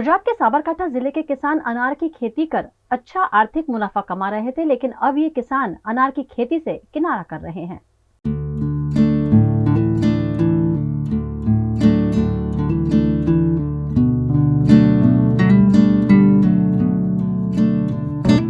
गुजरात के साबरकांठा जिले के किसान अनार की खेती कर अच्छा आर्थिक मुनाफा कमा रहे थे, लेकिन अब ये किसान अनार की खेती से किनारा कर रहे हैं।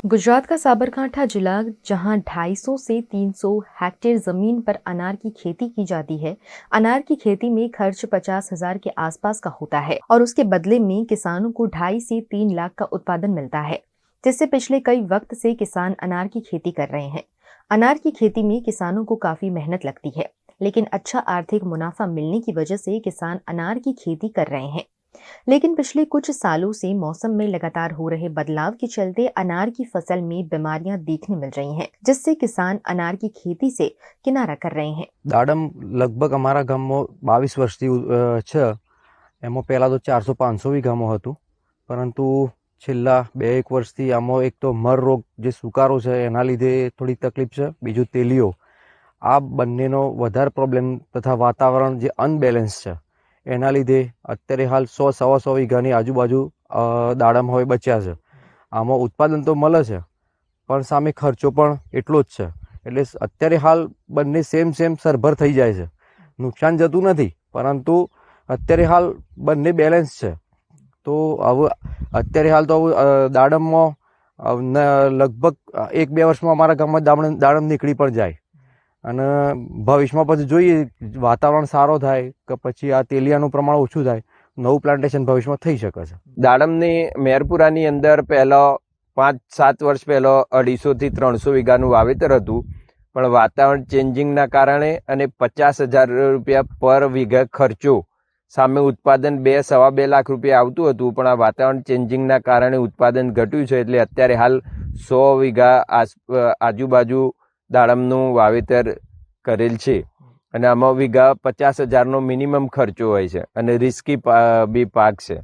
गुजरात का साबरकांठा जिला, जहां 250 से 300 हेक्टेयर जमीन पर अनार की खेती की जाती है। अनार की खेती में खर्च 50,000 के आसपास का होता है और उसके बदले में किसानों को 2.5 से 3 लाख का उत्पादन मिलता है, जिससे पिछले कई वक्त से किसान अनार की खेती कर रहे हैं। अनार की खेती में किसानों को काफी मेहनत लगती है, लेकिन अच्छा आर्थिक मुनाफा मिलने की वजह से किसान अनार की खेती कर रहे हैं। लेकिन पिछले कुछ सालों से मौसम में लगातार हो रहे बदलाव के चलते अनार की फसल में बीमारियां देखने मिल रही हैं, जिससे किसान अनार की खेती से किनारा कर रहे हैं। दाडम लगभग अमारा गाम में 22 वर्षथी छे। एमां पहला तो 400-500 वीघामां हतुं, परंतु छेल्ला 2-1 वर्षथी आमां एक तो मर रोग जे सुकारो छे एना लीधे थोड़ी तकलीफ छे, बीजुं तेलियो। आ बंनेनो वधारे प्रॉब्लेम तथा वातावरण जे अनबेलेन्स छे एना लीधे अत्यारे हाल 100-125 वीघानी आजुबाजु दाडम हवे बच्या छे। आमां उत्पादन तो मळे छे, पण सामे खर्चो पण एटलो ज छे, એટલે અત્યારે હાલ બંને સેમ સરભર થઈ જાય છે। નુકસાન જતું નથી, પરંતુ અત્યારે હાલ બંને બેલેન્સ છે। તો હવે અત્યારે હાલ તો દાડમમાં લગભગ 1-2 વર્ષમાં અમારા ગામમાં દાડમ નીકળી પણ જાય અને ભવિષ્યમાં પછી જોઈએ વાતાવરણ સારો થાય કે પછી આ તેલિયાનું પ્રમાણ ઓછું થાય, નવું પ્લાન્ટેશન ભવિષ્યમાં થઈ શકે છે। દાડમની મેરપુરાની અંદર પહેલા 5-7 વર્ષ પહેલા 250 થી 300 વીઘાનું વાવેતર હતું, પણ વાતાવરણ ચેન્જિંગના કારણે અને 50,000 રૂપિયા પર વીઘા ખર્ચો સામે ઉત્પાદન 2-2.5 લાખ રૂપિયા આવતું હતું, પણ આ વાતાવરણ ચેન્જિંગના કારણે ઉત્પાદન ઘટ્યું છે। એટલે અત્યારે હાલ 100 વીઘા આજુબાજુ દાડમનું વાવેતર કરેલ છે અને આમાં વીઘા 50,000નો મિનિમમ ખર્ચો હોય છે અને રિસ્કી બી પાક છે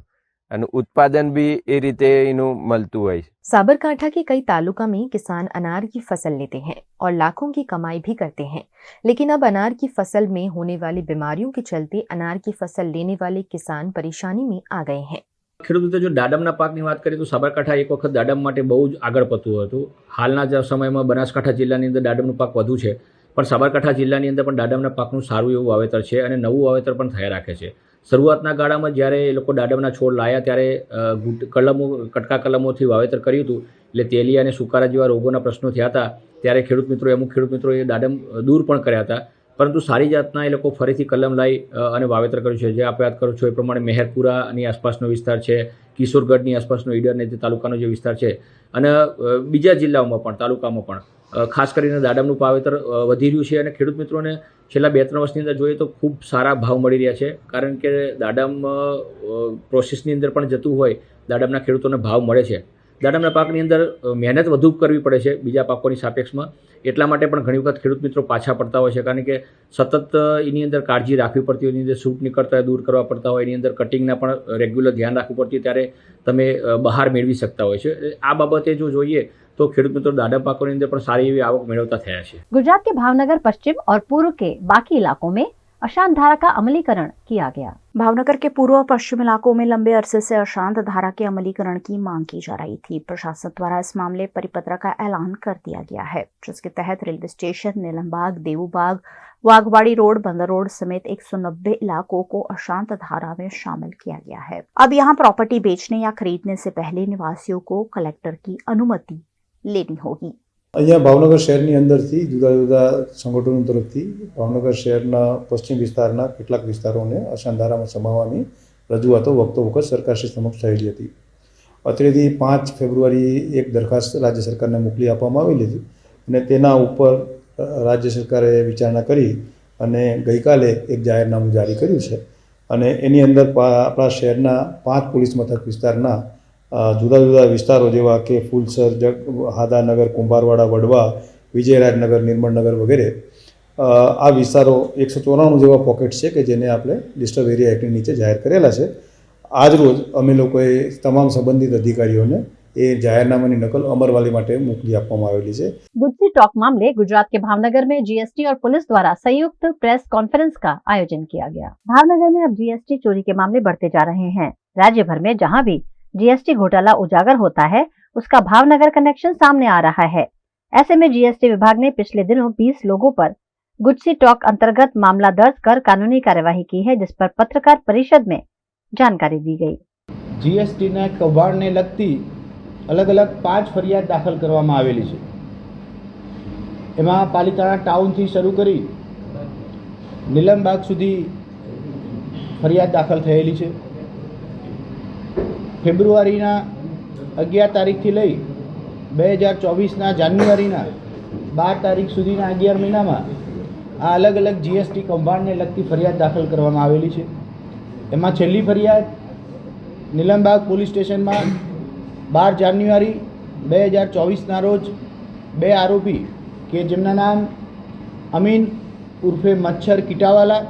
અને उत्पादन भी ए रीते इनु मलतु है। साबरकांठा के कई तालुका में किसान अनार की फसल लेते हैं और लाखों की कमाई भी करते हैं, लेकिन अब अनार की फसल में होने वाली बीमारियों के चलते अनार की फसल लेने वाले किसान परेशानी में आ गए हैं। ખેડૂતો જો દાડમના પાકની વાત કરીએ તો સાબરકાંઠા એક વખત દાડમ માટે બહુ જ આગળ પડતું હતું। હાલના જ સમયમાં બનાસકાંઠા જિલ્લાની અંદર દાડમનું પાક વધુ છે, પણ સાબરકાંઠા જિલ્લાની અંદર પણ દાડમના પાકનું સારું એવું વાવેતર છે અને નવું વાવેતર પણ થયા રાખે છે। શરૂઆતના ગાળામાં જ્યારે એ લોકો દાડમના છોડ લાયા ત્યારે કટકા કલમોથી વાવેતર કર્યું હતું, એટલે તેલિયા અને સુકારા જેવા રોગોના પ્રશ્નો થયા હતા। ત્યારે અમુક ખેડૂત મિત્રોએ દાડમ દૂર પણ કર્યા હતા, પરંતુ સારી જાતના એ લોકો ફરીથી કલમ લાવી અને વાવેતર કર્યું છે। જે આપ વાત કરો છો એ પ્રમાણે મહેરપુરાની આસપાસનો વિસ્તાર છે, કિશોરગઢની આસપાસનો ઈડર ને જે તાલુકાનો જે વિસ્તાર છે અને બીજા જિલ્લાઓમાં પણ તાલુકામાં પણ ખાસ કરીને દાડમનું વાવેતર વધી રહ્યું છે અને ખેડૂત મિત્રોને છેલ્લા 2-3 વર્ષની અંદર જોઈએ તો ખૂબ સારા ભાવ મળી રહ્યા છે, કારણ કે દાડમ પ્રોસેસની અંદર પણ જતું હોય, દાડમના ખેડૂતોને ભાવ મળે છે। દાડમના પાકની અંદર મહેનત વધુ કરવી પડે છે બીજા પાકોની સાપેક્ષમાં, એટલા માટે પણ ઘણી વખત ખેડૂત મિત્રો પાછા પડતા હોય છે, કારણ કે સતત એની અંદર કાળજી રાખવી પડતી હોય, એની અંદર સૂટ નીકળતા દૂર કરવા પડતા હોય, એની અંદર કટિંગના પણ રેગ્યુલર ધ્યાન રાખવું પડતું, ત્યારે તમે બહાર મેળવી શકતા હોય છે। આ બાબતે જો જોઈએ तो खेडूत मित्रों दाडम पाकों अंदर पण सारी एवी आवक मेळवता थया छे। गुजरात के भावनगर पश्चिम और पूर्व के बाकी इलाकों में अशांत धारा का अमलीकरण किया गया। भावनगर के पूर्व और पश्चिम इलाकों में लंबे अरसे से अशांत धारा के अमलीकरण की मांग की जा रही थी। प्रशासन द्वारा इस मामले परिपत्र का ऐलान कर दिया गया है, जिसके तहत रेलवे स्टेशन, नीलमबाग, देवूबाग, वाघवाड़ी रोड, बंदर रोड समेत 190 इलाकों को अशांत धारा में शामिल किया गया है। अब यहाँ प्रॉपर्टी बेचने या खरीदने से पहले निवासियों को कलेक्टर की अनुमति लेनी होगी। અહીંયા ભાવનગર શહેરની અંદરથી જુદા જુદા સંગઠનો તરફથી ભાવનગર શહેરના પશ્ચિમ વિસ્તારના કેટલાક વિસ્તારોને અશાંત ધારામાં સમાવવાની રજૂઆતો વખતો વખત સરકારશ્રી સમક્ષ થયેલી હતી। અત્રેથી 5 ફેબ્રુઆરી એક દરખાસ્ત રાજ્ય સરકારને મોકલી આપવામાં આવેલી હતી અને તેના ઉપર રાજ્ય સરકારે વિચારણા કરી અને ગઈકાલે એક જાહેરનામું જારી કર્યું છે અને એની અંદર આપણા શહેરના 5 પોલીસ મથક વિસ્તારના જુદા જુદા વિસ્તારો જેવા કે ફૂલસર, હાદાનગર, કુંભારવાડા, વડવા, વિજયરાજનગર, નિર્મળનગર વગેરે આ વિસ્તારો 194 જેવા પોકેટ્સ છે કે જેને આપણે લિસ્ટ ઓફ એરિયા એક્ટની નીચે જાહેર કરેલા છે। આજ રોજ અમે લોકોએ તમામ સંબંધિત અધિકારીઓને એ જાહેરનામાની નકલ અમરવાલી માટે મોકલી આપવામાં આવેલી છે। गुजसी टॉक मामले गुजरात के भावनगर में जीएसटी और पुलिस द्वारा संयुक्त प्रेस कॉन्फ्रेंस का आयोजन किया गया। भावनगर में अब जीएसटी चोरी के मामले बढ़ते जा रहे हैं। राज्य भर में जहां भी जीएसटी घोटाला उजागर होता है, उसका भावनगर कनेक्शन सामने आ रहा है। ऐसे में जीएसटी विभाग ने पिछले दिनों 20 लोगों पर गुडसी टॉक अंतर्गत मामला दर्ज कर कानूनी कार्यवाही की है, जिस पर पत्रकार परिषद में जानकारी दी गई। જીએસટીના કૌભાંડને લગતી અલગ અલગ 5 ફરિયાદ દાખલ કરવામાં આવેલી છે. એમાં પાલિતાણા ટાઉનથી શરૂ કરી નીલમબાગ સુધી ફરિયાદ દાખલ થયેલી છે. ફેબ્રુઆરીના 11 તારીખથી લઈ 2024ના જાન્યુઆરીના 12 તારીખ સુધીના 11 મહિનામાં આ અલગ અલગ જીએસટી કૌભાંડને લગતી ફરિયાદ દાખલ કરવામાં આવેલી છે. એમાં છેલ્લી ફરિયાદ નીલમબાગ પોલીસ સ્ટેશનમાં 12 જાન્યુઆરી 2024ના રોજ 2 આરોપી કે જેમના નામ અમીન ઉર્ફે મચ્છર કીટાવાલા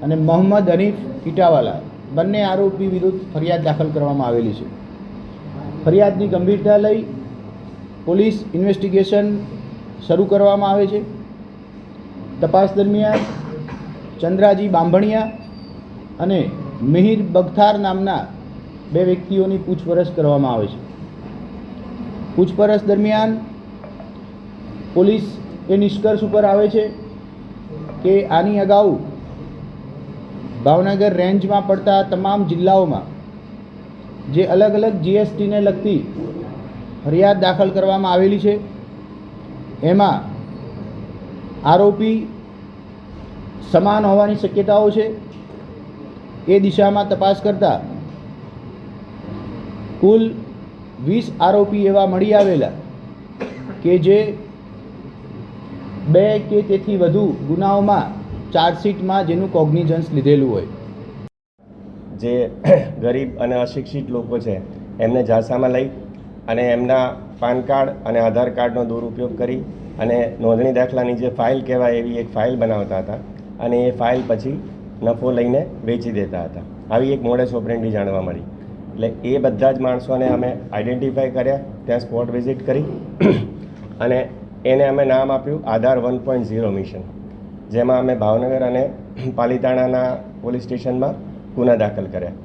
અને મોહમ્મદ હનીફ કીટાવાલા બંને આરોપી વિરુદ્ધ ફરિયાદ દાખલ કરવામાં આવેલી છે. ફરિયાદની ગંભીરતા લઈ પોલીસ ઇન્વેસ્ટિગેશન શરૂ કરવામાં આવે છે. તપાસ દરમિયાન ચંદ્રાજી બાંભણિયા અને મિહિર બગથાર નામના 2 વ્યક્તિઓની પૂછપરછ કરવામાં આવે છે. પૂછપરછ દરમિયાન પોલીસ એ નિષ્કર્ષ ઉપર આવે છે કે આની અગાઉ ભાવનગર રેન્જમાં પડતા તમામ જિલ્લાઓમાં જે અલગ અલગ જીએસટીને લગતી ફરિયાદ દાખલ કરવામાં આવેલી છે એમાં આરોપી સમાન હોવાની શક્યતાઓ છે. એ દિશામાં તપાસ કરતા કુલ 20 આરોપી એવા મળી આવેલા કે જે 2 કે તેથી વધુ ગુનાઓમાં ચાર્જશીટમાં જેનું કોગ્નિઝન્સ લીધેલું હોય. જે ગરીબ અને અશિક્ષિત લોકો છે એમને ઝાંસામાં લઈ અને એમના પાન કાર્ડ અને આધાર કાર્ડનો દુરુપયોગ કરી અને નોંધણી દાખલાની જે ફાઇલ કહેવાય એવી એક ફાઇલ બનાવતા હતા અને એ ફાઇલ પછી નફો લઈને વેચી દેતા હતા. આવી એક મોડસ ઓપરેન્ડી જાણવા મળી. એટલે એ બધા જ માણસોને અમે આઈડેન્ટિફાઈ કર્યા, ત્યાં સ્પોટ વિઝિટ કરી અને એને અમે નામ આપ્યું આધાર 1.0 મિશન, જેમાં અમે ભાવનગર અને પાલિતાણાના પોલીસ સ્ટેશનમાં ગુના દાખલ કર્યા.